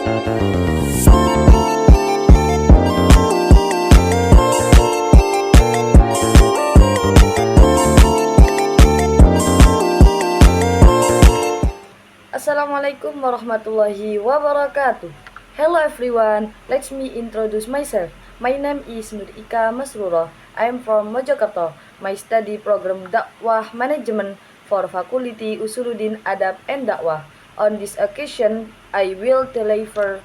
Assalamualaikum warahmatullahi wabarakatuh. Hello everyone, let me introduce myself. My name is Nur Ika Masrurah. I am from Mojokerto. My study program Dakwah Management for Fakulti Usuluddin Adab and Dakwah. On this occasion, I will deliver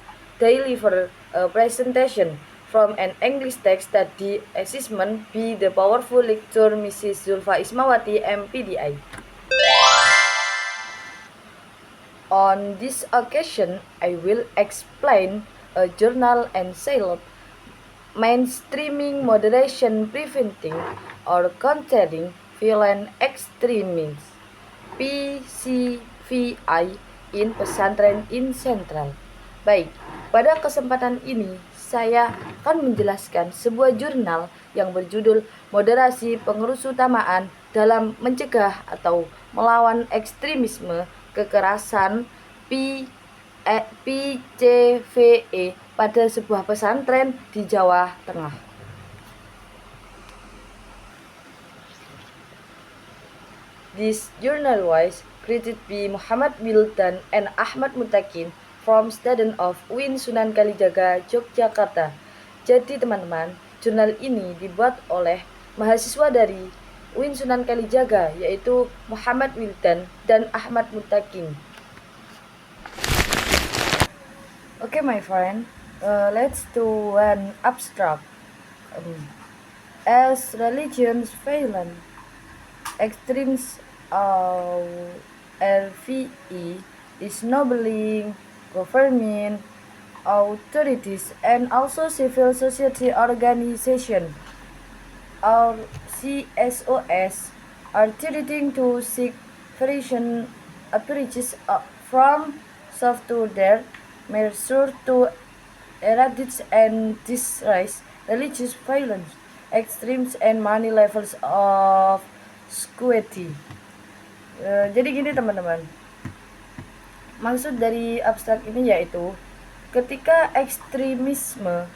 a presentation from an English text that the assessment be the powerful lecture Mrs. Zulfa Ismawati MPDI. On this occasion, I will explain a journal entitled Mainstreaming Moderation Preventing or Countering Violent Extremism (PCVI) in Pesantren in Central. Baik, pada kesempatan ini saya akan menjelaskan sebuah jurnal yang berjudul Moderasi Pengurus-Utamaan dalam Mencegah atau Melawan Ekstremisme Kekerasan PCVE pada sebuah pesantren di Jawa Tengah. This journal was created by Muhammad Wildan and Ahmad Mutakin from student of UIN Sunan Kalijaga, Yogyakarta. Jadi teman-teman, jurnal ini dibuat oleh mahasiswa dari UIN Sunan Kalijaga, yaitu Muhammad Wildan dan Ahmad Mutakin. Okay, my friend, let's do an abstract. As religions violent, extremes of RVE is nobling government authorities and also civil society organization or CSOS are treating to seek variation approaches from soft to their measure to eradicate and disrupt religious violence, extremes and many levels of security. Jadi gini teman-teman, maksud dari abstrak ini yaitu ketika ekstremisme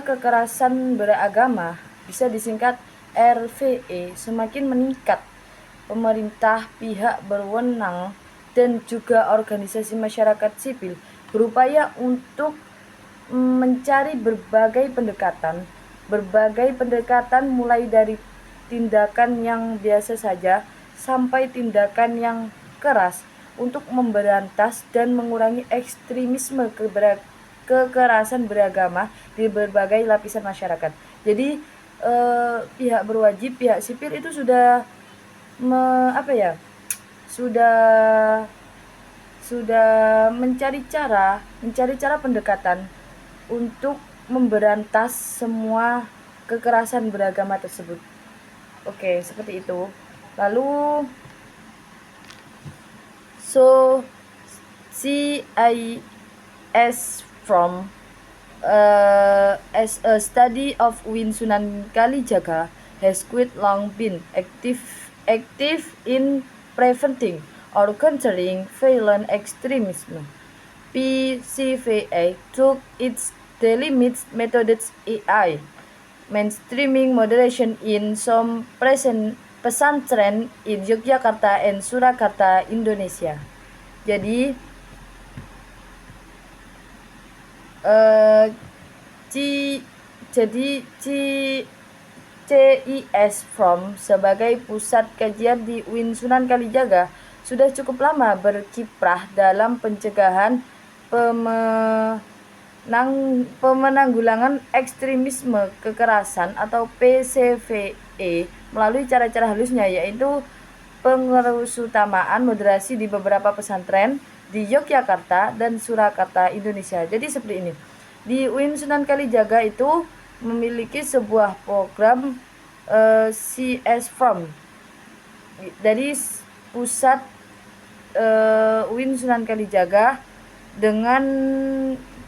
kekerasan beragama, bisa disingkat RVE, semakin meningkat, pemerintah, pihak berwenang dan juga organisasi masyarakat sipil berupaya untuk mencari berbagai pendekatan mulai dari tindakan yang biasa saja sampai tindakan yang keras untuk memberantas dan mengurangi ekstremisme kekerasan beragama di berbagai lapisan masyarakat. Jadi pihak berwajib, pihak sipil itu sudah mencari cara pendekatan untuk memberantas semua kekerasan beragama tersebut. Oke, seperti itu. Lalu CIS from as a study of UIN Sunan Kalijaga has quite long been active in preventing or countering violent extremism. PCVA took its daily methods AI, mainstreaming moderation in some pesantren in Yogyakarta and Surakarta, Indonesia. Jadi CIS from sebagai pusat kajian di UIN Sunan Kalijaga sudah cukup lama berkiprah dalam pencegahan penanggulangan ekstremisme kekerasan atau PCVE melalui cara-cara halusnya, yaitu pengurus-utamaan moderasi di beberapa pesantren di Yogyakarta dan Surakarta, Indonesia. Jadi seperti ini. Di UIN Sunan Kalijaga itu memiliki sebuah program CS From dari pusat UIN Sunan Kalijaga dengan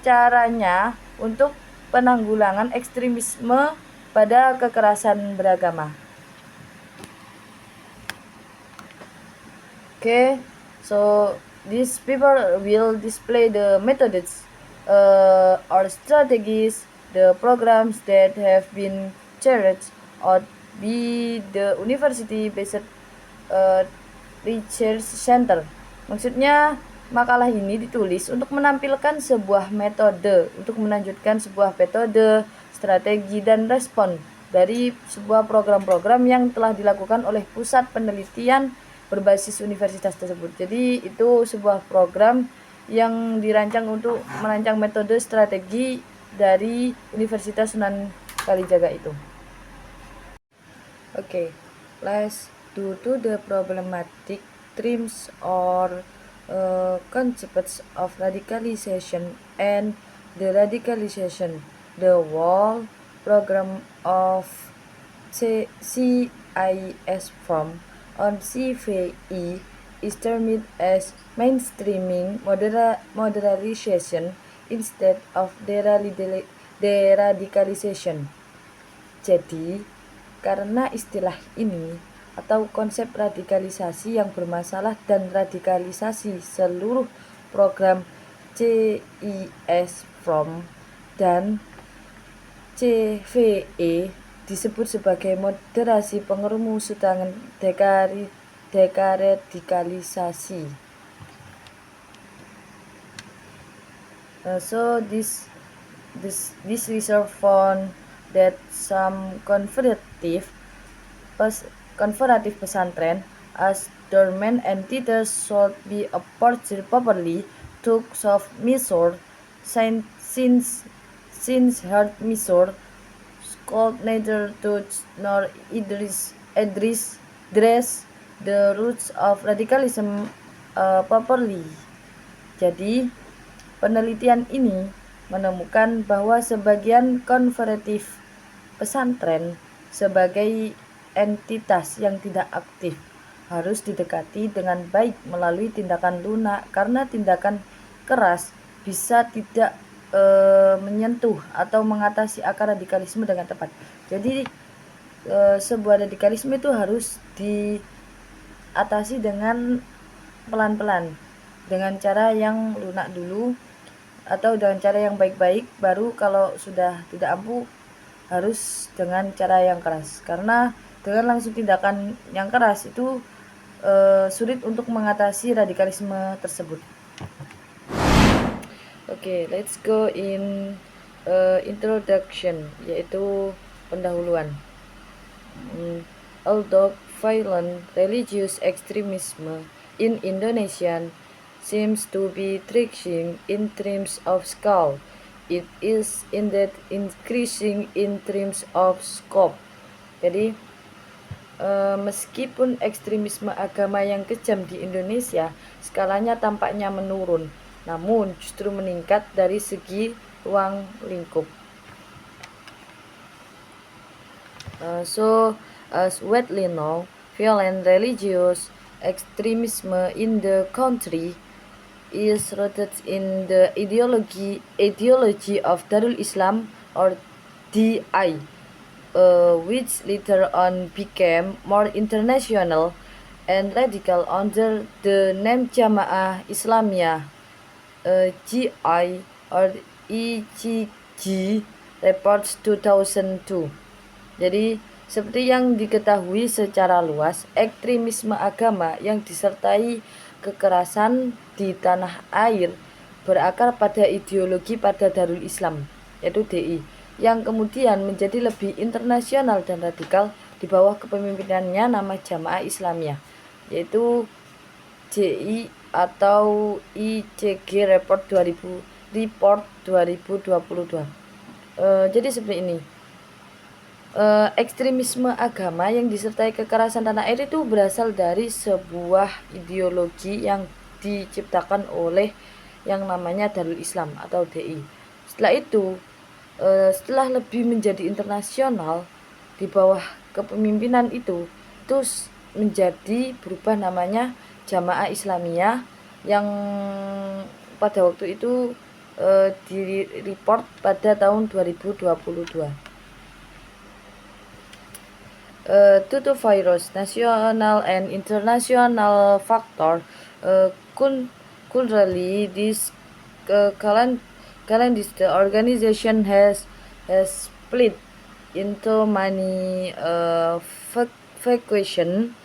caranya untuk penanggulangan ekstremisme pada kekerasan beragama. Okay, so These people will display the methods or strategies, the programs that have been carried out by the university-based uh, research center. Maksudnya, makalah ini ditulis untuk menampilkan sebuah metode, untuk menunjukkan sebuah metode, strategi, dan respon dari sebuah program-program yang telah dilakukan oleh pusat penelitian berbasis universitas tersebut. Jadi itu sebuah program yang dirancang untuk merancang metode strategi dari Universitas Sunan Kalijaga itu. Okay, let's do to the problematic themes or concepts of radicalization and the radicalization. The whole program of CIS from on CVE is termed as mainstreaming modernization instead of deradicalization. Jadi, karena istilah ini atau konsep radikalisasi yang bermasalah dan radikalisasi seluruh program CIS from dan CVE disebut sebagai moderasi pengerumusutan deradikalisasi. So this research found that some conservative pesantren as dormant entities should be approached properly, took soft measures since hard measures could neither touch nor address the roots of radicalism properly. Jadi, penelitian ini menemukan bahwa sebagian konservatif pesantren sebagai entitas yang tidak aktif harus didekati dengan baik melalui tindakan lunak, karena tindakan keras bisa tidak menyentuh atau mengatasi akar radikalisme dengan tepat. Jadi sebuah radikalisme itu harus diatasi dengan pelan-pelan, dengan cara yang lunak dulu atau dengan cara yang baik-baik, baru kalau sudah tidak ampuh harus dengan cara yang keras, karena dengan langsung tindakan yang keras itu sulit untuk mengatasi radikalisme tersebut. Okay, let's go in introduction, yaitu pendahuluan. Although violent religious extremism in Indonesia seems to be thriving in terms of scale, it is indeed increasing in terms of scope. Jadi meskipun ekstremisme agama yang kejam di Indonesia skalanya tampaknya menurun, namun justru meningkat dari segi ruang lingkup. So, as widely known, violent religious extremism in the country is rooted in the ideology of Darul Islam or DI, which later on became more international and radical under the name Jamaah Islamiyah, GI or ECG Reports 2002. Jadi, seperti yang diketahui secara luas, ekstremisme agama yang disertai kekerasan di tanah air berakar pada ideologi pada Darul Islam, yaitu DI, yang kemudian menjadi lebih internasional dan radikal di bawah kepemimpinannya nama Jamaah Islamiyah, yaitu JI atau ICG Report 2022. Jadi seperti ini. Ekstremisme agama yang disertai kekerasan tanah air itu berasal dari sebuah ideologi yang diciptakan oleh yang namanya Darul Islam atau DI. Setelah itu, setelah lebih menjadi internasional di bawah kepemimpinan itu menjadi berubah namanya Jamaah Islamiyah, yang pada waktu itu di report pada tahun 2022. Due to various national and international factor, Culturally, this the organization has split into many faction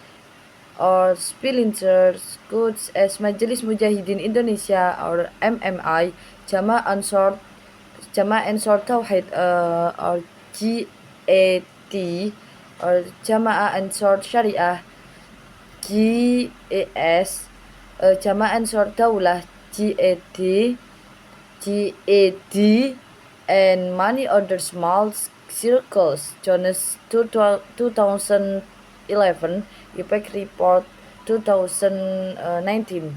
or splinter groups as Majelis Mujahidin Indonesia or MMI, Jama' Ansor Tauhid or GAT, or Jama'ah Ansor Syariah GAS, Jama' Ansor Daulah GAD, and many other small circles. Jones 2011 IPEC Report 2019.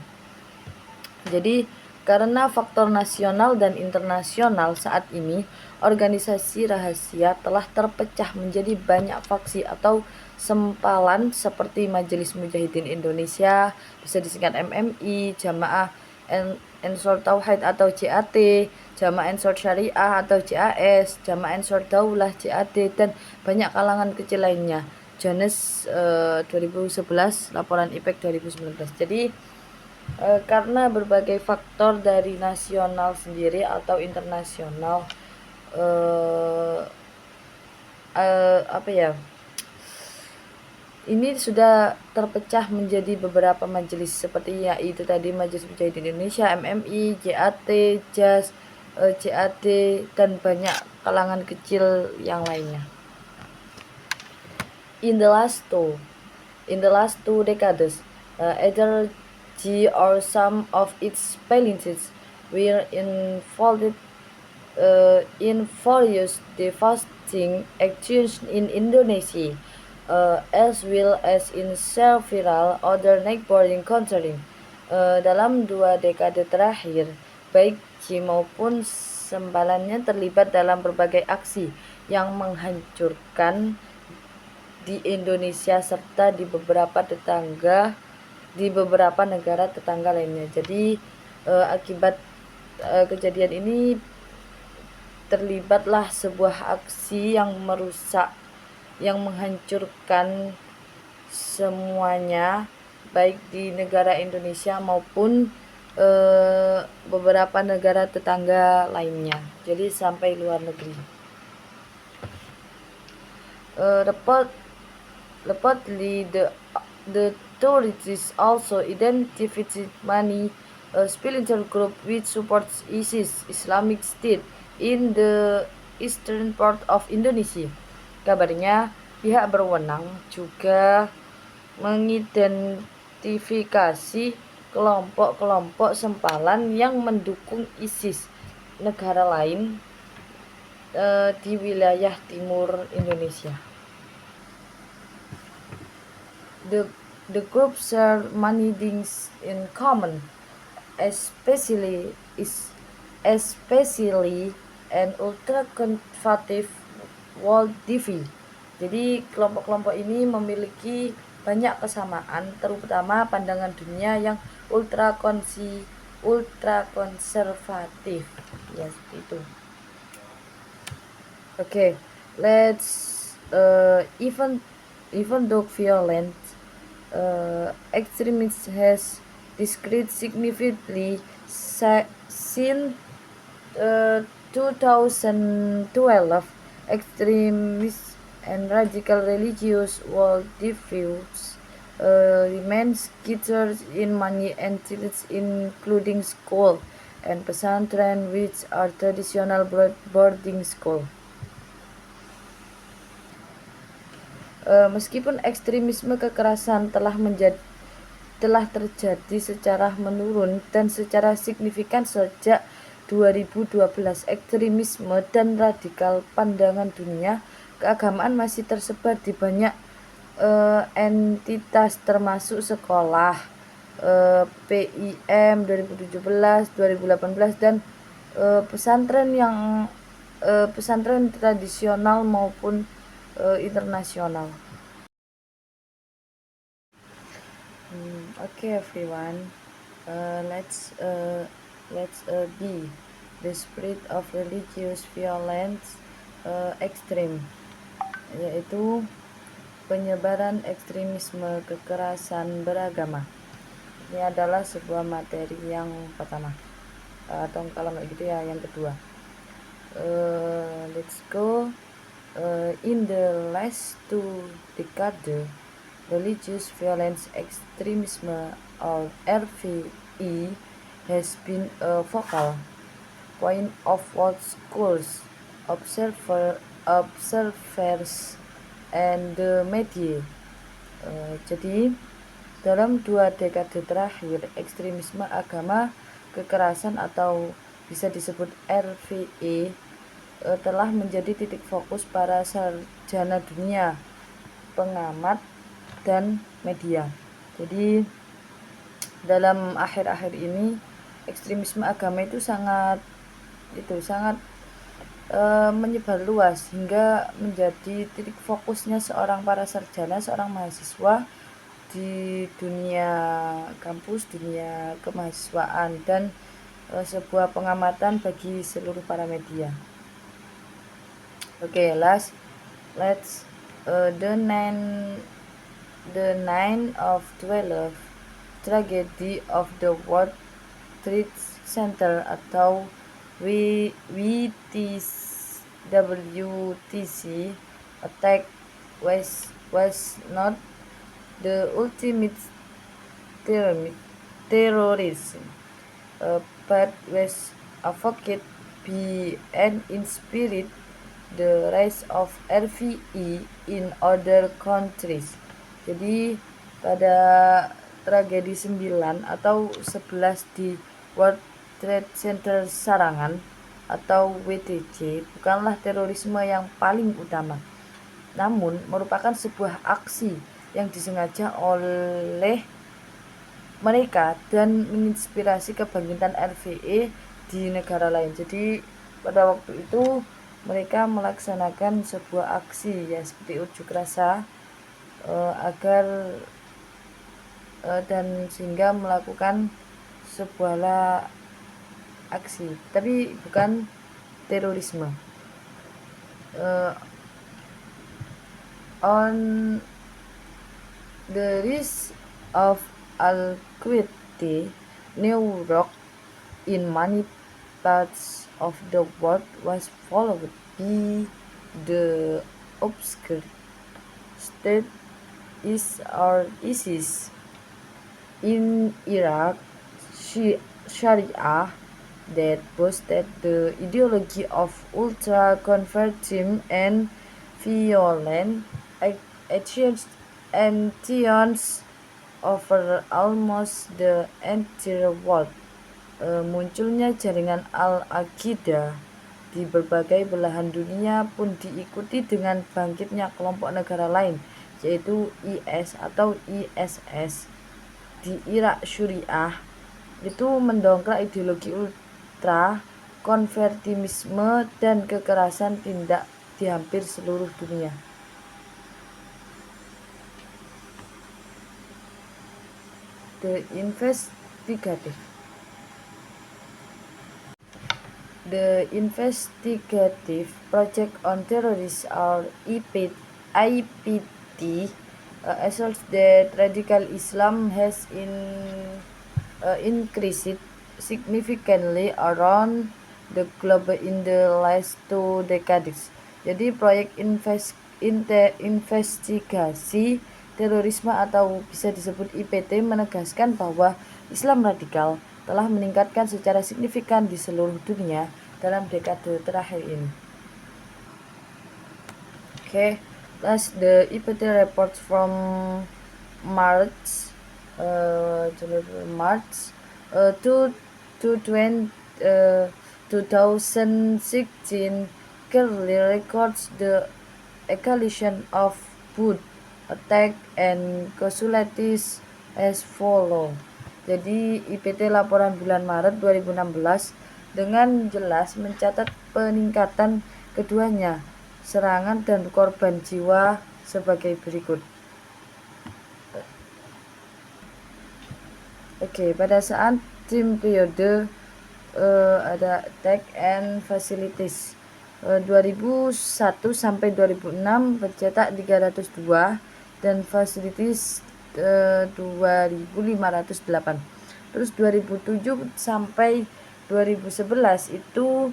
Jadi karena faktor nasional dan internasional saat ini, organisasi rahasia telah terpecah menjadi banyak faksi atau sempalan seperti Majelis Mujahidin Indonesia, bisa disingkat MMI, Jamaah Ansor Tauhid atau JAT, Jamaah Ansor Syariah atau JAS, Jamaah Ansor Daulah JAD, dan banyak kalangan kecil lainnya. Jones 2011, laporan IPEC 2019. Jadi karena berbagai faktor dari nasional sendiri atau internasional, ini sudah terpecah menjadi beberapa majelis seperti yaitu tadi Majelis Mujahidin Indonesia, MMI, JAT, JAS, JAD, dan banyak kalangan kecil yang lainnya. In the last two decades, either G or some of its phalanges were involved in various devastating actions in Indonesia, as well as in several other neighboring countries. Dalam 2 dekade terakhir, baik G maupun sempalannya terlibat dalam berbagai aksi yang menghancurkan di Indonesia serta di beberapa negara tetangga lainnya. Jadi akibat kejadian ini terlibatlah sebuah aksi yang merusak, yang menghancurkan semuanya, baik di negara Indonesia maupun beberapa negara tetangga lainnya. Jadi sampai luar negeri. Reportedly, the authorities also identified many splinter group which supports ISIS, Islamic State, in the eastern part of Indonesia. Kabarnya, pihak berwenang juga mengidentifikasi kelompok-kelompok sempalan yang mendukung ISIS negara lain di wilayah timur Indonesia. The group share many things in common, especially an ultra-conservative worldview. Jadi kelompok-kelompok ini memiliki banyak kesamaan, terutama pandangan dunia yang ultra-konservatif. Ya, seperti itu. Okay, let's even though violent extremism has decreased significantly since 2012, extremist and radical religious worldviews remain scattered in many entities, including schools and pesantren, which are traditional boarding school. Meskipun ekstremisme kekerasan telah terjadi secara menurun dan secara signifikan sejak 2012, ekstremisme dan radikal pandangan dunia keagamaan masih tersebar di banyak entitas termasuk sekolah, PIM 2017, 2018, dan pesantren tradisional maupun internasional. Okay, everyone, let's be the spread of religious violence extreme, yaitu penyebaran ekstremisme kekerasan beragama. Ini adalah sebuah materi yang pertama, atau kalau nggak gitu ya yang kedua. Let's go. In the last 2 decades, religious violence extremism, or RVE, has been a focal point of what schools, observers, and the media. Jadi dalam 2 dekade terakhir, ekstremisme agama, kekerasan atau bisa disebut RVE telah menjadi titik fokus para sarjana dunia, pengamat, dan media. Jadi dalam akhir-akhir ini ekstremisme agama itu sangat menyebar luas hingga menjadi titik fokusnya seorang para sarjana, seorang mahasiswa di dunia kampus, dunia kemahasiswaan, dan sebuah pengamatan bagi seluruh para media. Let's the 9/11 tragedy of the World Trade Center atau WTC attack was not the ultimate terrorism, but was advocated by and inspired the rise of RVE in other countries. Jadi pada tragedi 9 atau 11 di World Trade Center Sarangan atau WTC bukanlah terorisme yang paling utama, namun merupakan sebuah aksi yang disengaja oleh mereka dan menginspirasi kebangkitan RVE di negara lain. Jadi pada waktu itu mereka melaksanakan sebuah aksi ya seperti unjuk rasa agar dan sehingga melakukan sebuah aksi, tapi bukan terorisme. On the rise of Al-Qaeda, New York in many parts of the world was followed by the obscure state ISIS in Iraq, Sharia that boosted the ideology of ultra-conservatism and violent actions over almost the entire world. Munculnya jaringan Al-Qaeda di berbagai belahan dunia pun diikuti dengan bangkitnya kelompok negara lain, yaitu IS atau ISS di Irak, Suriah. Itu mendongkrak ideologi ultra konservatisme dan kekerasan tindak di hampir seluruh dunia. The Investigative Project on Terrorism, or IPT, asserts that radical Islam has increased significantly around the globe in the last 2 decades. Jadi proyek investigasi terorisme atau bisa disebut IPT menegaskan bahwa Islam radikal telah meningkatkan secara signifikan di seluruh dunia dalam dekade terakhir ini. That's the IPT report from March to 2016 clearly records the escalation of both attack and casualties as follow. Jadi IPT laporan bulan Maret 2016 dengan jelas mencatat peningkatan keduanya, serangan dan korban jiwa sebagai berikut. Pada saat tim periode ada attack and facilities 2001 sampai 2006 tercetak 302 dan facilities 2.508. Terus 2007 sampai 2011 itu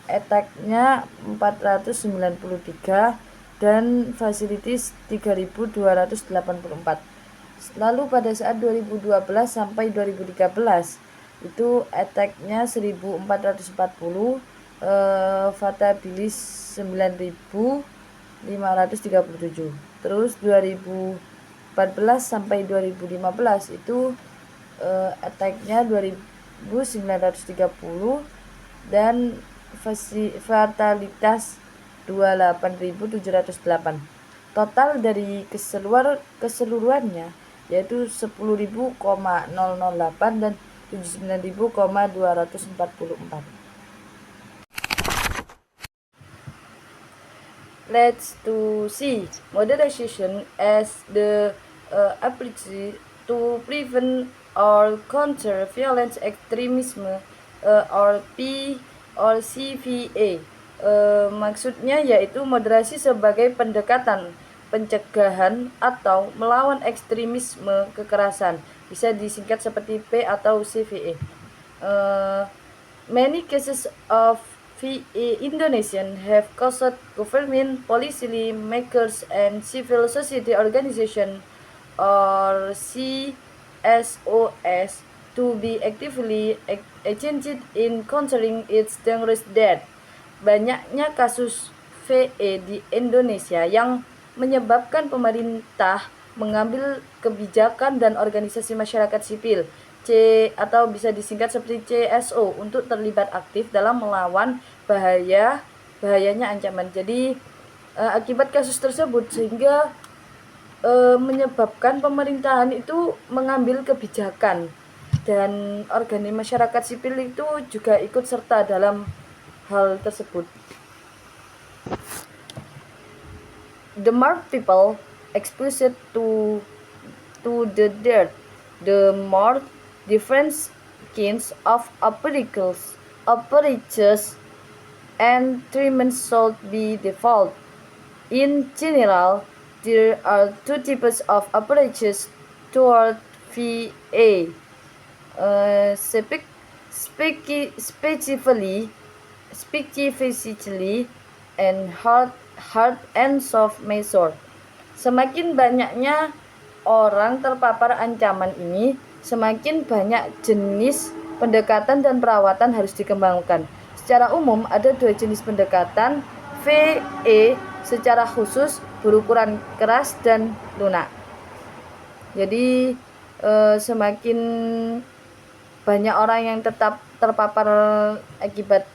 attack-nya 493 dan facilities 3.284. Lalu pada saat 2012 sampai 2013 itu attack-nya 1.440, fatabilis 9.537. Terus 2014 sampai 2015 itu attack-nya 2.930 dan fatalitas 28.708. Total dari keseluruhannya yaitu 10.008 dan 79.244. Let's to see moderation as the ability to prevent or counter violent extremism, or P or CVA. Maksudnya yaitu moderasi sebagai pendekatan pencegahan atau melawan ekstremisme kekerasan, bisa disingkat seperti P atau CVA. Many cases of Indonesian have caused government, policy makers, and civil society organization or CSOS to be actively engaged in countering its dangerous death. Banyaknya kasus VE di Indonesia yang menyebabkan pemerintah mengambil kebijakan dan organisasi masyarakat sipil C atau bisa disingkat seperti CSO untuk terlibat aktif dalam melawan bahayanya ancaman. Jadi akibat kasus tersebut sehingga menyebabkan pemerintahan itu mengambil kebijakan dan organisasi masyarakat sipil itu juga ikut serta dalam hal tersebut. The more people exposed to the dirt, the more different kinds of operators and treatment should be default. In general, there are two types of approaches toward VA. Specifically and hard and soft measure. Semakin banyaknya orang terpapar ancaman ini, semakin banyak jenis pendekatan dan perawatan harus dikembangkan. Secara umum ada dua jenis pendekatan, VE secara khusus berukuran keras dan lunak. Jadi semakin banyak orang yang tetap terpapar akibat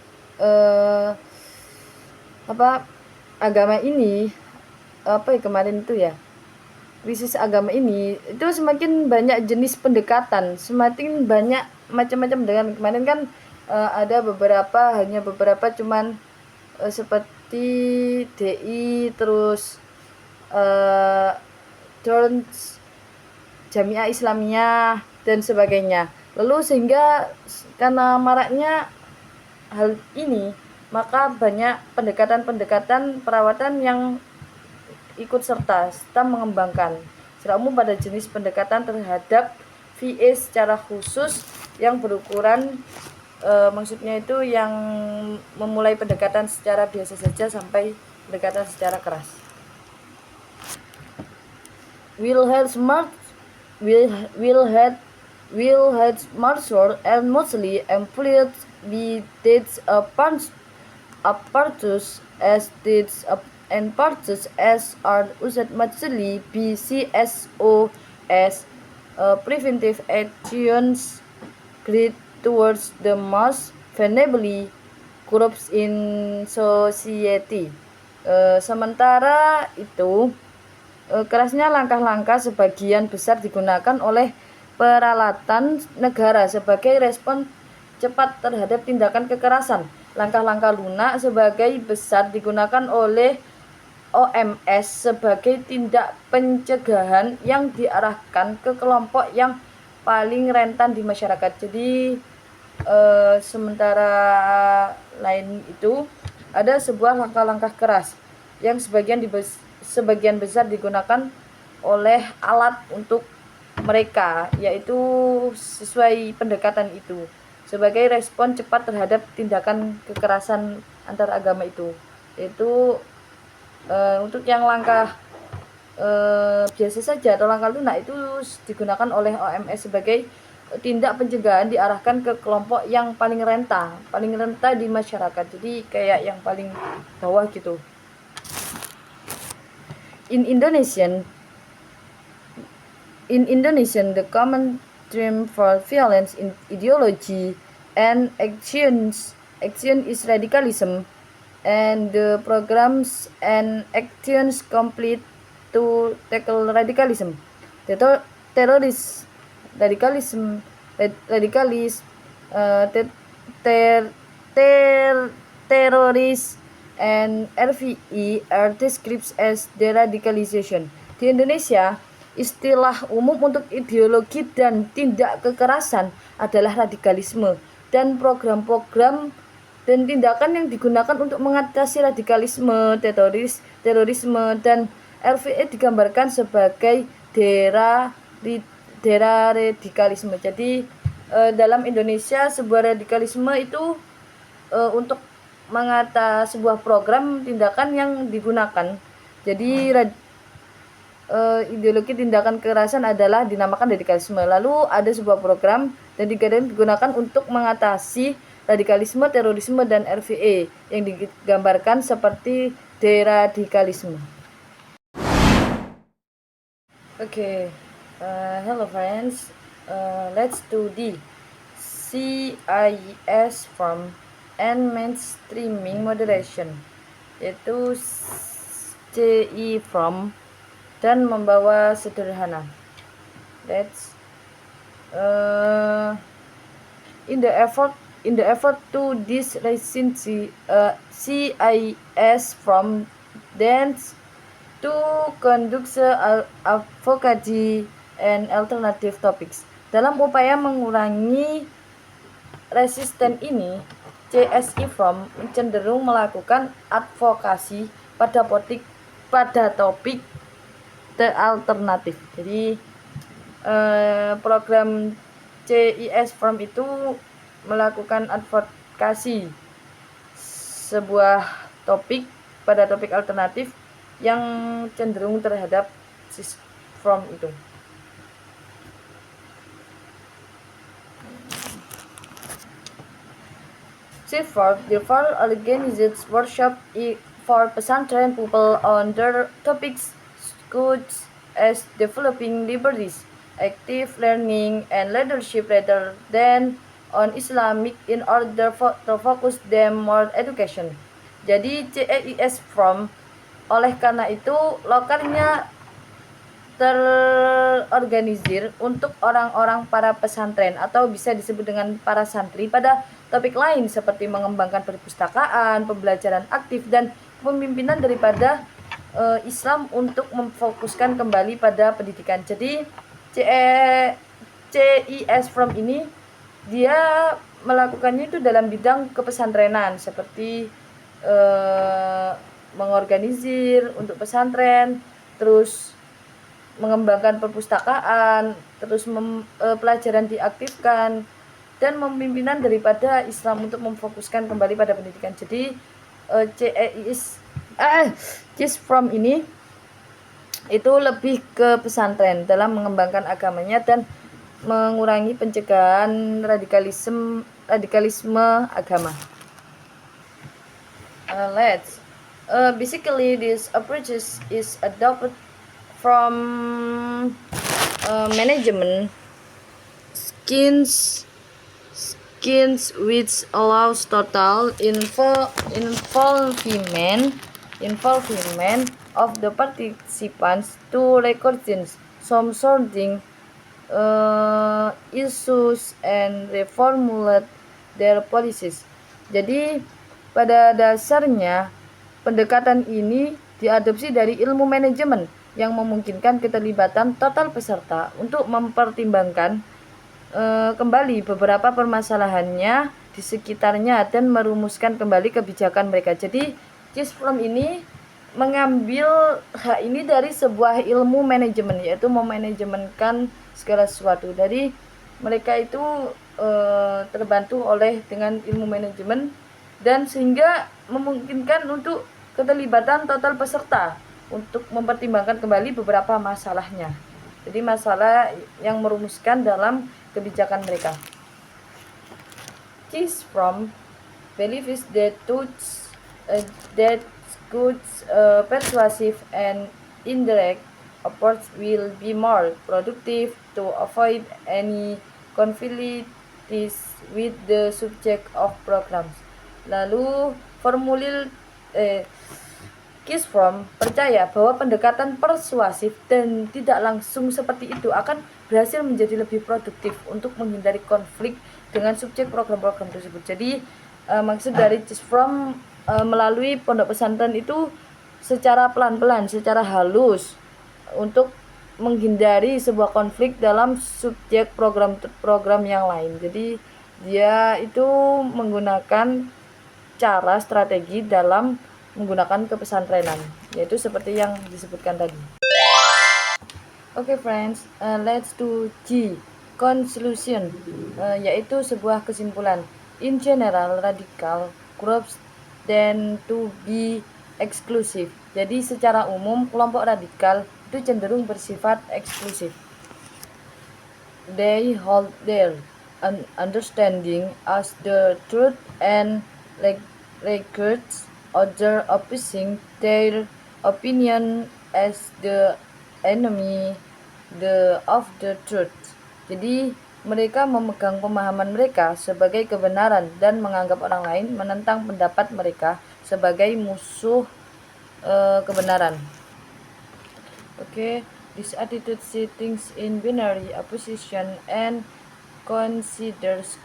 agama ini, kemarin itu ya, krisis agama ini, itu semakin banyak jenis pendekatan, semakin banyak macam-macam. Dengan kemarin kan ada hanya beberapa cuman seperti DI, terus Jamiah Islamiyah dan sebagainya. Lalu sehingga karena maraknya hal ini, maka banyak pendekatan-pendekatan perawatan yang ikut serta mengembangkan. Secara umum pada jenis pendekatan terhadap VA secara khusus yang berukuran, maksudnya itu yang memulai pendekatan secara biasa saja sampai pendekatan secara keras. Will had martial and mostly employed be dates apparatus as dates and parts as are used mostly BCSOS, preventive actions great towards the most vulnerable groups in society. Sementara itu kerasnya langkah-langkah sebagian besar digunakan oleh peralatan negara sebagai respon cepat terhadap tindakan kekerasan. Langkah-langkah lunak sebagai besar digunakan oleh OMS sebagai tindak pencegahan yang diarahkan ke kelompok yang paling rentan di masyarakat. Jadi sementara lain itu ada sebuah langkah-langkah keras yang sebagian besar digunakan oleh alat untuk mereka, yaitu sesuai pendekatan itu sebagai respon cepat terhadap tindakan kekerasan antar agama itu. Yaitu untuk yang langkah biasa saja atau langkah lunak itu digunakan oleh OMS sebagai tindak pencegahan diarahkan ke kelompok yang paling rentan di masyarakat. Jadi kayak yang paling bawah gitu. In Indonesian, the common term for violence in ideology and action is radicalism, and the programs and actions complete to tackle radicalism. Terrorism, teroris, and RVE are described as deradicalization. Di Indonesia, istilah umum untuk ideologi dan tindak kekerasan adalah radikalisme, dan program-program dan tindakan yang digunakan untuk mengatasi radikalisme, terorisme, dan RVE digambarkan sebagai deradikalisme. Jadi dalam Indonesia sebuah radikalisme itu untuk mengatasi sebuah program tindakan yang digunakan. Jadi ideologi tindakan kekerasan adalah dinamakan radikalisme. Lalu ada sebuah program dan digunakan untuk mengatasi radikalisme, terorisme, dan RVE yang digambarkan seperti deradikalisme. Okay, hello friends. Let's do the CIS from and mainstreaming moderation, yaitu CI from dan membawa sederhana. That's in the effort to this recent CIS from dance to conduct advocacy and alternative topics. Dalam upaya mengurangi resisten ini, CSI from cenderung melakukan advokasi pada topik alternatif. Jadi program CIS from itu melakukan advokasi sebuah topik pada topik alternatif yang cenderung terhadap from itu. Therefore organizes workshop for pesantren people on their topics such as developing liberties, active learning, and leadership rather than on Islamic in order to focus them more education. Jadi CIS from oleh karena itu lokalnya terorganisir untuk orang-orang para pesantren atau bisa disebut dengan para santri pada topik lain seperti mengembangkan perpustakaan, pembelajaran aktif, dan pemimpinan daripada Islam untuk memfokuskan kembali pada pendidikan. Jadi CIS from ini dia melakukannya itu dalam bidang kepesantrenan seperti mengorganisir untuk pesantren, terus mengembangkan perpustakaan, terus pelajaran diaktifkan, dan pemimpinan daripada Islam untuk memfokuskan kembali pada pendidikan. Jadi CIS from ini itu lebih ke pesantren dalam mengembangkan agamanya dan mengurangi pencegahan radikalisme agama. Basically this approach is adopted from management skills which allows total involvement of the participants to recognize some sorting issues and reformulate their policies. Jadi pada dasarnya pendekatan ini diadopsi dari ilmu manajemen yang memungkinkan keterlibatan total peserta untuk mempertimbangkan kembali beberapa permasalahannya di sekitarnya dan merumuskan kembali kebijakan mereka. Jadi CIS from ini mengambil hak ini dari sebuah ilmu manajemen, yaitu memanajemenkan segala sesuatu. Dari mereka itu terbantu oleh dengan ilmu manajemen, dan sehingga memungkinkan untuk keterlibatan total peserta untuk mempertimbangkan kembali beberapa masalahnya. Jadi masalah yang merumuskan dalam kebijakan mereka. Choose from belief is that good persuasive and indirect approach will be more productive to avoid any conflicts with the subject of programs. Lalu formulir Kiss from percaya bahwa pendekatan persuasif dan tidak langsung seperti itu akan berhasil menjadi lebih produktif untuk menghindari konflik dengan subjek program-program tersebut. Jadi maksud dari Kiss from melalui pondok pesantren itu secara pelan-pelan, secara halus untuk menghindari sebuah konflik dalam subjek program-program yang lain. Jadi dia itu menggunakan cara strategi dalam menggunakan kepesantrenan, yaitu seperti yang disebutkan tadi. Okay friends, let's do G, conclusion, yaitu sebuah kesimpulan. In general, radical groups tend to be exclusive. Jadi secara umum kelompok radikal itu cenderung bersifat eksklusif. They hold their understanding as the truth and regards other opposing their opinion as the enemy of the truth. Jadi mereka memegang pemahaman mereka sebagai kebenaran dan menganggap orang lain menentang pendapat mereka sebagai musuh kebenaran. Okay, this attitude sees things in binary opposition and considers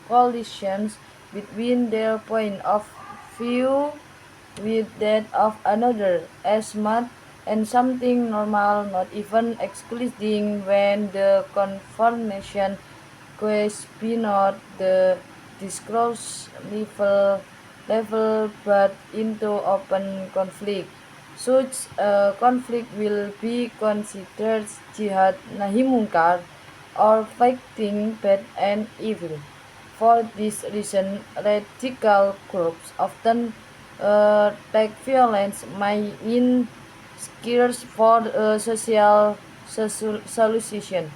collisions between their point of view with that of another as much and something normal, not even excluding when the confrontation goes beyond the discourse level but into open conflict. Such conflict will be considered jihad nahi munkar or fighting bad and evil. For this reason, radical groups often take violence in search for social solution.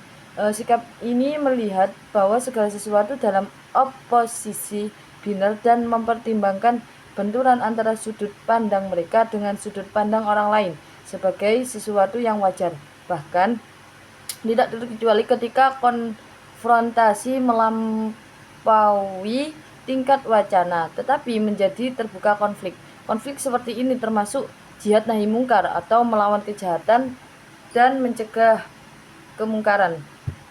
Sikap ini melihat bahwa segala sesuatu dalam oposisi binar dan mempertimbangkan benturan antara sudut pandang mereka dengan sudut pandang orang lain sebagai sesuatu yang wajar. Bahkan tidak terkecuali ketika konfrontasi melampaui tingkat wacana, tetapi menjadi terbuka konflik. Konflik seperti ini termasuk jihad nahi mungkar atau melawan kejahatan dan mencegah kemungkaran.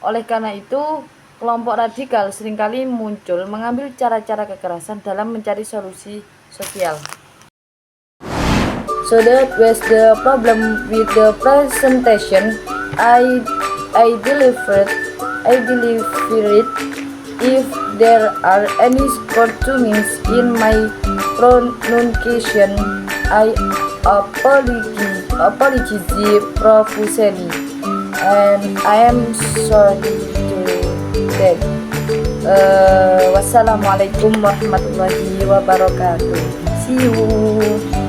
Oleh karena itu, kelompok radikal seringkali muncul mengambil cara-cara kekerasan dalam mencari solusi sosial. So that was the problem with the presentation I delivered. If there are any shortcomings in my pronunciation, I apologize profusely, and I am sorry to that. Wassalamualaikum warahmatullahi wabarakatuh. See you.